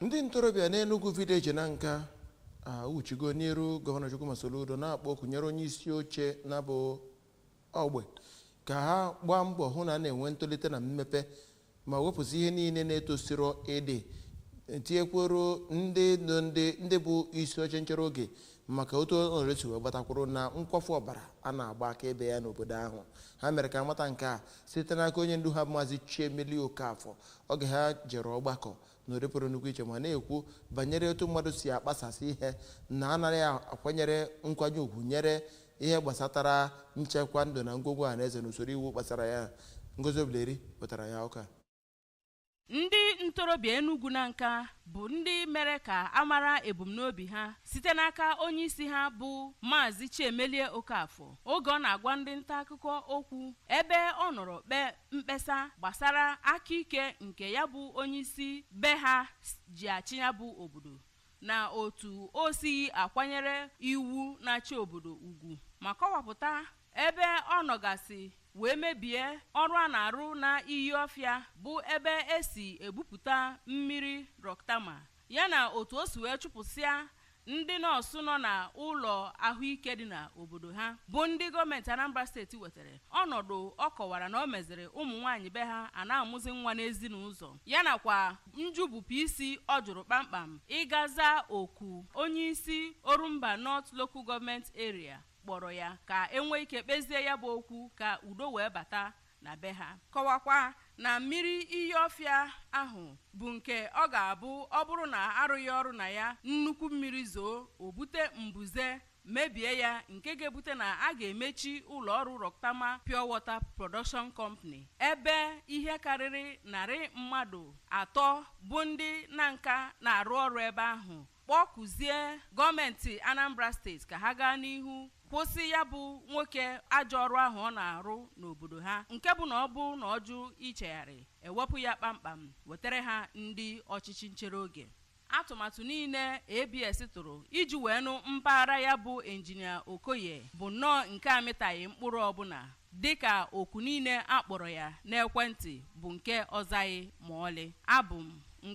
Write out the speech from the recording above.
ndị ntorobịa n'Enugu Village na nka uchigo n'iru Gọvanọ Chukwuma Soludo na-akpọ kunyere onye isi oche na bụ ogbe ka ha gbaa mbọ hụ na na-enwe ntolite na mmepe ma wepụsị ihe niile na-etosiro ịdị tinyekwuru ndị bụ isi oche nchere oge maka otu ọnọdụ si wee gbatakwuru na nkwafu ọbara a na-agba akaebe ya n'obodo ahụ. Ha mere ka mata nke a site n'aka onye ndu ha Maazị Chiemeli Okafọ oge ha jere ọgbakọ n'orepụrụ nnukwu iche ma na-ekwu banyere otu mmadụ si akpasasị ihe na anaghị akwanyere nkwanye ugwu nyere ihe gbasatara nchekwa ndụ na ngwongwo ọhanaeze na usoro iwu gbasara ya. Ngozi Obileri wetara ya ụka. Ndị ntorobịa Enugu na nka bụ ndị mere ka amara ebumnobi ha site n'aka onye isi ha bụ Maazị Chiemeli Okafọ oge ọ na-agwa ndị nta akụkọ okwu ebe ọ nọrọ kpee mkpesa gbasara aka ike nke ya bụ onye isi be ha ji achị ya bụ obodo na otu o si akwanyere iwu na-achị obodo ugwu ma kọwapụta ebe ọ nọgasị wee mebie ọrụ a na-arụ na iyi ọfịa bụ ebe esi egbupụta mmiri Roktama yana otu o si wee chụpụsịa ndị nọọsụ nọ na ụlọ ahụike dị na obodo ha bụ ndị gọọmenti Anambra steeti wetara ọnọdụ ọ kọwara na o meziri ụmụ nwaanyị be ha a na-amụzi nwa n'ezinụzọ yana kwa njubupụ isi ọ jụrụ kpamkpam ịgaza oku onye isi Orumba North Local Government Area kpọrọ ya ka enwee ike kpezie ya bụ okwu ka udo wee bata na be ha. Kọwakwa na mmiri iyi ọfịa ahụ bụ nke ọ ga-abụ ọ bụrụ na arụghị ọrụ na ya nnukwu mmiri zoo o bute mbuze mebie ya nke ga-ebute na a ga-emechi ụlọ ọrụ Roktama Pure Water Production Company ebe ihe karịrị narị mmadụ 3 bụ ndị na nka na-arụ ọrụ ebe ahụ kpọkuzie gọọmenti Anambra steeti ka ha gaa n'ihu kwụsị ya bụ nwoke ajọ ọrụ ahụ ọ na-arụ n'obodo ha nke bụ na ọ bụ na ọjụ ichegharị ewepụ ya kpamkpam wetere ha ndị ọchịchị nchere oge. Atụmatụ niile ABS tụrụ iji wee nụ mpaghara ya bụ Injinia Okoye bụ nnọọ nke amịtaghị mkpụrụ ọbụla dịka oku niile akpọrọ ya n'ekwentị bụ nke ọzaghị ma ọlị. Abụ m